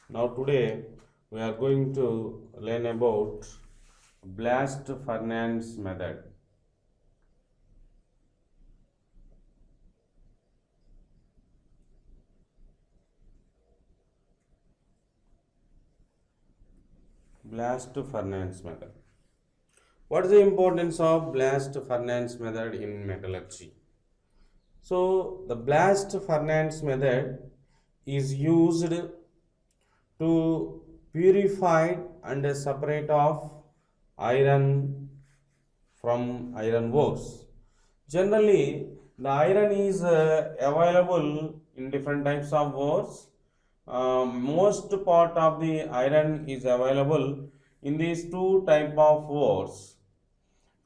Now today we are going to learn about blast furnace method. Blast furnace method. What is the importance of blast furnace method in metallurgy? So the blast furnace method is used to purify and separate of iron from iron ores. Generally, the iron is available in different types of ores. Most part of the iron is available in these two type of ores.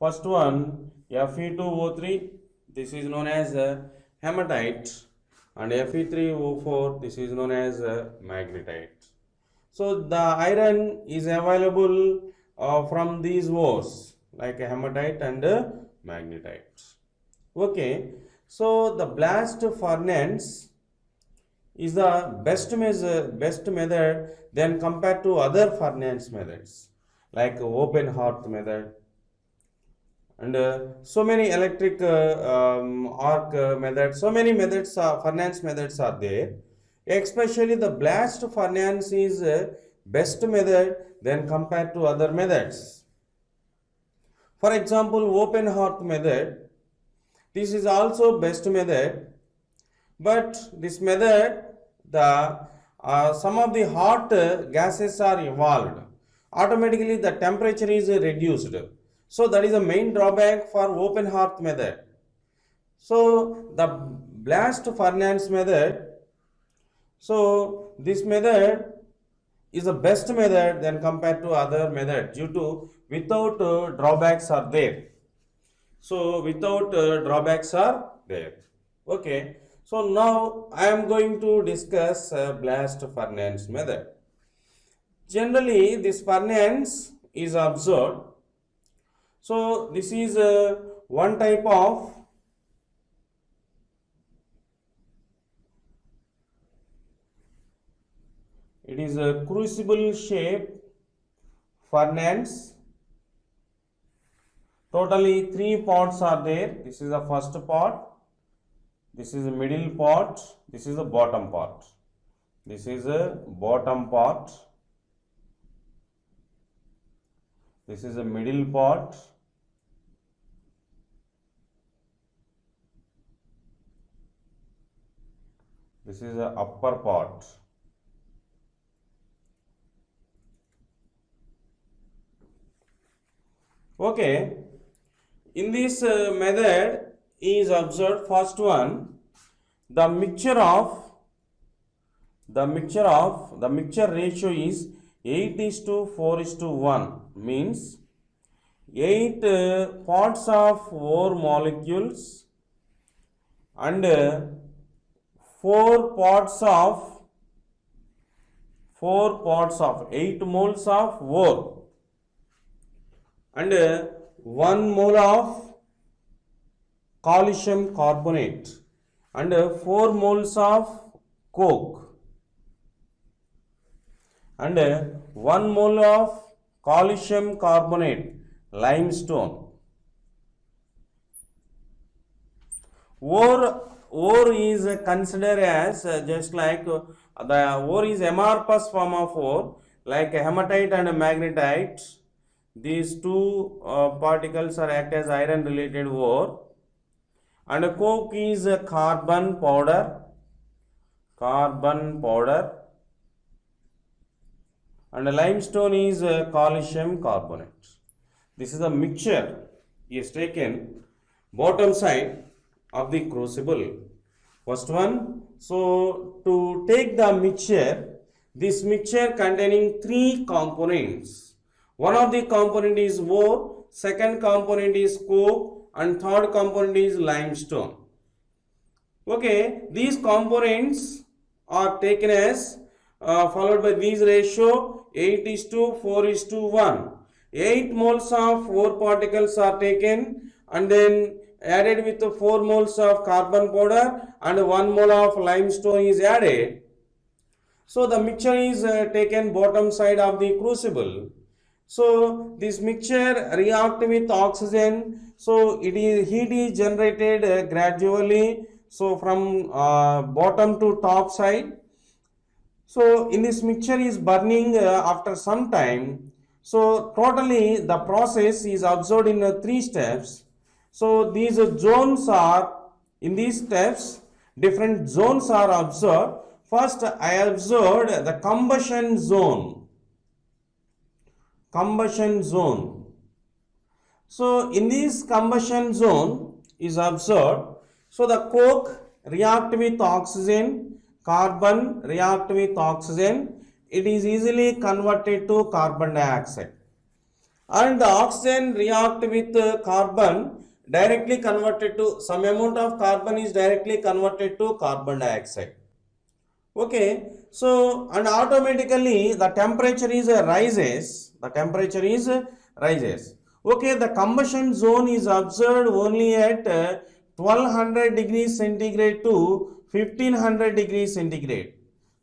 First one, Fe2O3, this is known as hematite, and Fe3O4, this is known as magnetite. So the iron is available from these ores like hematite and magnetite. Okay, so the blast furnace is the best method than compared to other furnace methods like open hearth method and so many electric arc methods. So many methods, furnace methods are there. Especially the blast furnace is best method than compared to other methods. For example, open hearth method. This is also best method, but this method the some of the hot gases are evolved. Automatically the temperature is reduced. So that is the main drawback for open hearth method. So the blast furnace method, so this method is the best method than compared to other method due to without drawbacks are there. So without drawbacks are there. Okay. So now I am going to discuss blast furnace method. Generally this furnace is observed. So this is one type of it is a crucible shape furnace. Totally three parts are there. This is the first part, this is the middle part, this is the bottom part. This is a bottom part, this is a middle part, this is the upper part. Okay, in this method is observed first one, the mixture ratio is 8:4:1, means 8 parts of ore molecules and 4 parts of 8 moles of ore and 1 mole of calcium carbonate and 4 moles of coke and 1 mole of calcium carbonate limestone. Ore is considered as just like the ore is amorphous form of ore like hematite and magnetite. These two particles are act as iron related ore, and coke is a carbon powder, and limestone is calcium carbonate. This is the mixture is taken bottom side of the crucible. First one, so to take the mixture, this mixture containing three components. One of the component is ore, second component is coke, and third component is limestone. Okay, these components are taken as followed by these ratio 8:4:1. 8 moles of ore particles are taken and then added with 4 moles of carbon powder and 1 mole of limestone is added. So the mixture is taken bottom side of the crucible. So this mixture react with oxygen. So heat is generated gradually. So from bottom to top side. So in this mixture is burning after some time. So totally the process is observed in three steps. So these zones are in these steps, different zones are observed. First I observed the combustion zone. Combustion zone. So in this combustion zone is observed. So the coke react with oxygen, carbon react with oxygen. It is easily converted to carbon dioxide. And the oxygen react with carbon, directly converted to some amount of carbon is directly converted to carbon dioxide. Okay, so and automatically the temperature is rises. The temperature is rises. Okay, the combustion zone is observed only at 1200 degrees centigrade to 1500 degrees centigrade.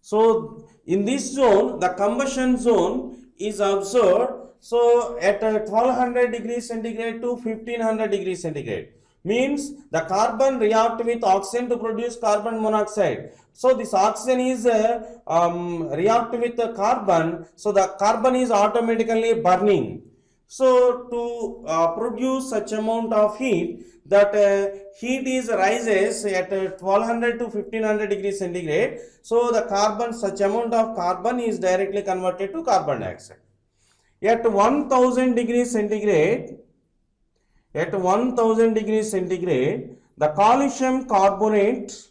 So in this zone, the combustion zone is observed. So at 1200 degrees centigrade to 1500 degrees centigrade means the carbon react with oxygen to produce carbon monoxide. So this oxygen is react with the carbon. So the carbon is automatically burning. So to produce such amount of heat, that heat is rises at 1200 to 1500 degrees centigrade. So the carbon, such amount of carbon is directly converted to carbon dioxide. At 1000 degrees centigrade, at 1000 degrees centigrade, the calcium carbonate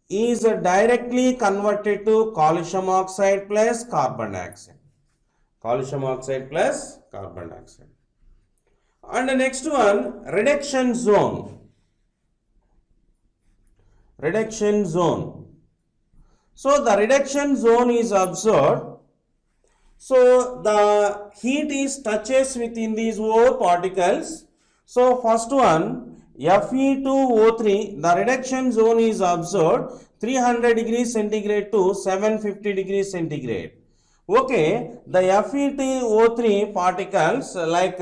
is directly converted to calcium oxide plus carbon dioxide. Calcium oxide plus carbon dioxide. And the next one, reduction zone. Reduction zone. So the reduction zone is observed. So the heat is touches within these O particles. So first one, Fe2O3, the reduction zone is observed 300 degrees centigrade to 750 degrees centigrade. Okay, the Fe2O3 particles like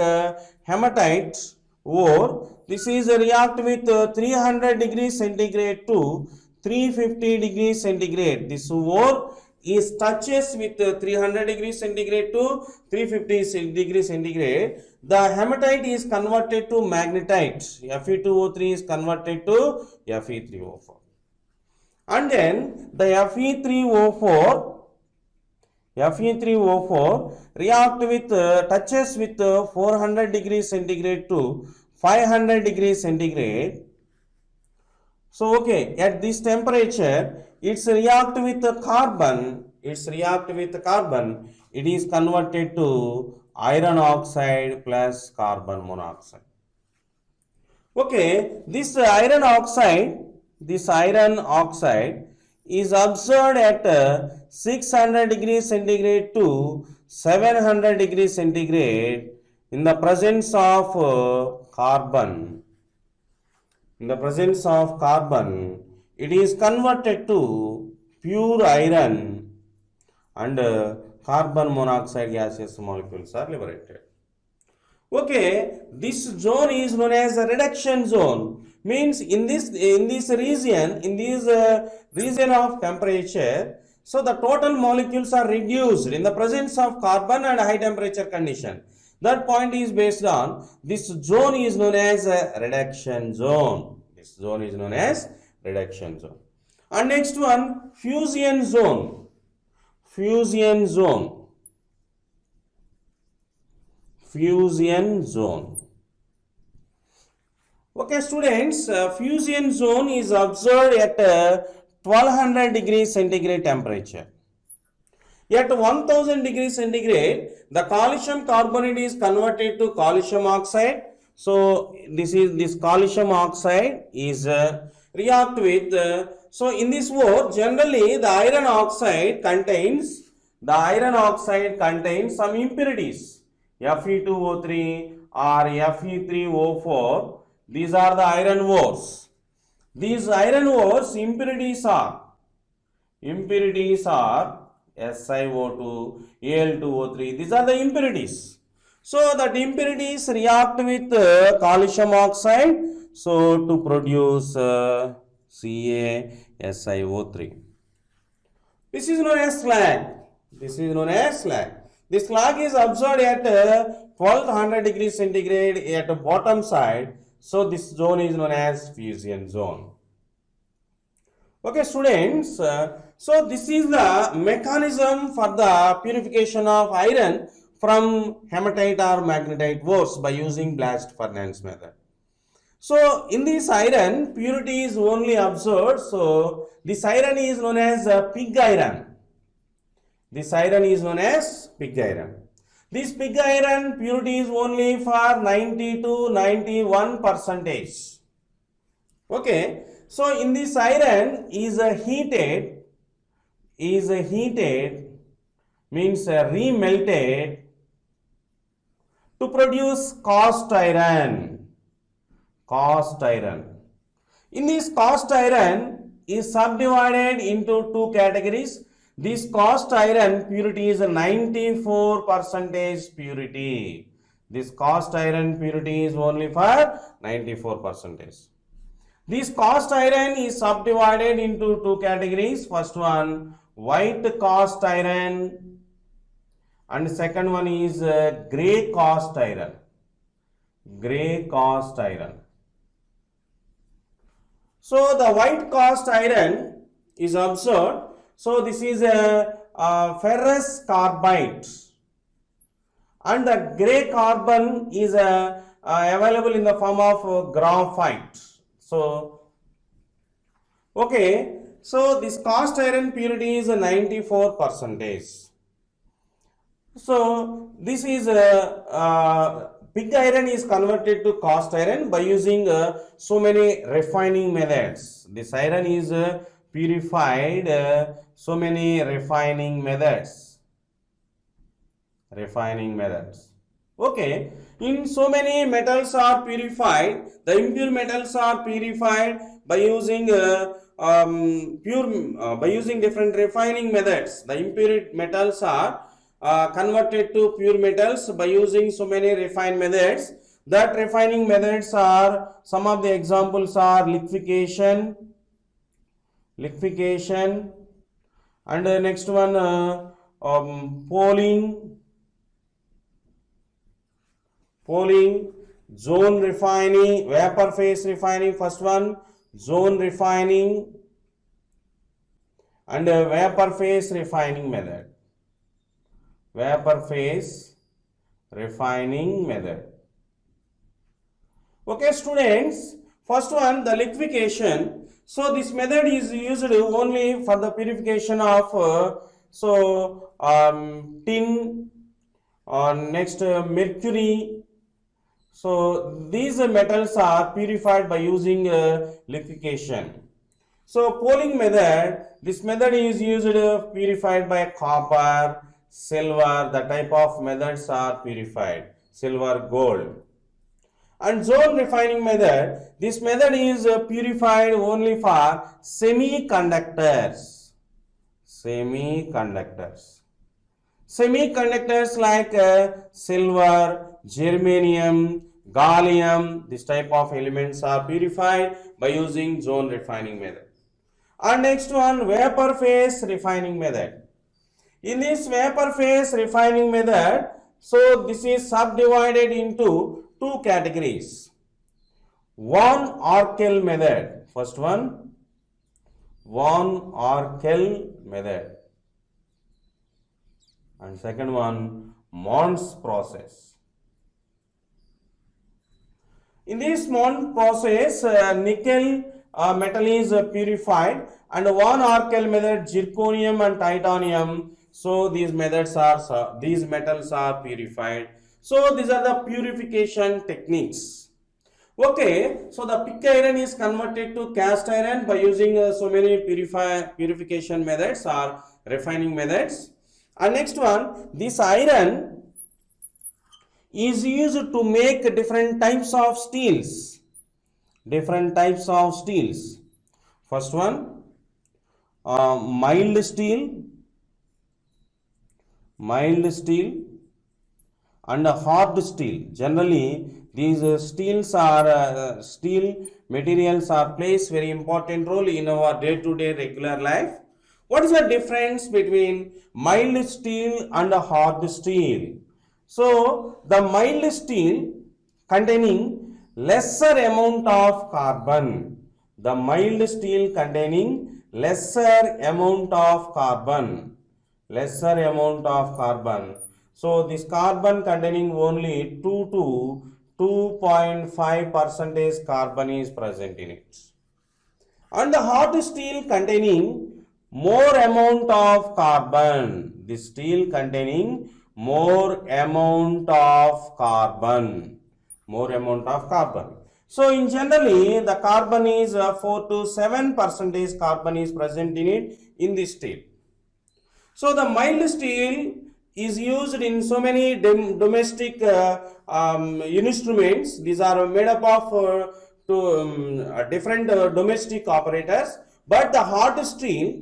hematite ore, this is react with 300 degrees centigrade to 350 degrees centigrade. This ore is touches with 300 degrees centigrade to 350 degrees centigrade. The hematite is converted to magnetite. Fe2O3 is converted to Fe3O4. And then the Fe3O4 react with touches with 400 degrees centigrade to 500 degrees centigrade. So okay, at this temperature, it's react with carbon. It's react with carbon. It is converted to iron oxide plus carbon monoxide. Okay, this iron oxide is observed at 600 degrees centigrade to 700 degrees centigrade in the presence of carbon. In the presence of carbon, it is converted to pure iron and carbon monoxide gaseous molecules are liberated. Okay, this zone is known as a reduction zone. Means in this region of temperature, so the total molecules are reduced in the presence of carbon and high temperature condition. That point is based on this zone is known as a reduction zone. This zone is known as reduction zone. And next one, fusion zone. Fusion zone. Fusion zone. Okay, students, fusion zone is observed at 1200 degrees centigrade temperature. At 1000 degrees centigrade, the calcium carbonate is converted to calcium oxide. So this calcium oxide is react with. So in this work, generally the iron oxide contains some impurities. Fe2O3 or Fe3O4. These are the iron ores. These iron ores impurities are Impurities are SiO2, Al2O3. These are the impurities. So that impurities react with calcium oxide, so to produce CaSiO3. This is known as slag. This is known as slag. This slag is absorbed at 1200 degrees centigrade at the bottom side. So this zone is known as fusion zone. Okay, students. So this is the mechanism for the purification of iron from hematite or magnetite ores by using blast furnace method. So in this iron, purity is only observed. So this iron is known as pig iron. This iron is known as pig iron. This pig iron purity is only for 90 to 91 percentage. Okay. So in this iron is heated means remelted to produce cast iron. Cast iron. In this cast iron is subdivided into two categories. This cast iron purity is 94% purity. This cast iron purity is only for 94%. This cast iron is subdivided into two categories. First one, white cast iron, and second one is grey cast iron. Grey cast iron. So the white cast iron is observed. So this is a ferrous carbide, and the grey carbon is available in the form of graphite. So, okay, so this cast iron purity is 94%. So this is pig iron is converted to cast iron by using so many refining methods. This iron is purified so many refining methods. Okay, in so many metals are purified. The impure metals are purified by using by using different refining methods. The impure metals are converted to pure metals by using so many refined methods. That refining methods are, some of the examples are liquefaction, and the next one Poling, zone refining, vapor phase refining. First one, zone refining, and vapor phase refining method. Okay, students. First one, the liquefaction. So this method is used only for the purification of tin, next mercury. So these metals are purified by using liquefaction. So Poling method, this method is used purified by copper, silver. The type of methods are purified, silver, gold. And zone refining method, this method is purified only for semiconductors. Semiconductors like silver, germanium, gallium, this type of elements are purified by using zone refining method. And next one, vapor phase refining method. In this vapor phase refining method, so this is subdivided into two categories. Van Arkel method. First one, Van Arkel method, and second one, Mons process. In this Mons process, nickel metal is purified, and Van Arkel method, zirconium and titanium. So these metals are purified. So these are the purification techniques. Okay, so the pig iron is converted to cast iron by using so many purification methods or refining methods. And next one, this iron is used to make different types of steels. First one, mild steel and hard steel. Generally, these steel materials are plays very important role in our day-to-day regular life. What is the difference between mild steel and hard steel? So, the mild steel containing lesser amount of carbon. The mild steel containing lesser amount of carbon. So this carbon containing only 2 to 2.5 percentage carbon is present in it. And the hot steel containing more amount of carbon. The steel containing more amount of carbon. So in generally the carbon is 4 to 7 percentage carbon is present in it in this steel. So the mild steel is used in so many domestic instruments. These are made up of different domestic operators, but the hard steel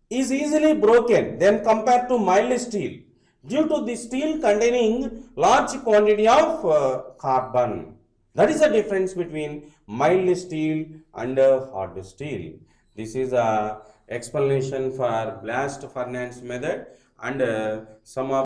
is easily broken than compared to mild steel due to the steel containing large quantity of carbon. That is the difference between mild steel and hard steel. This is a explanation for blast furnace method and some of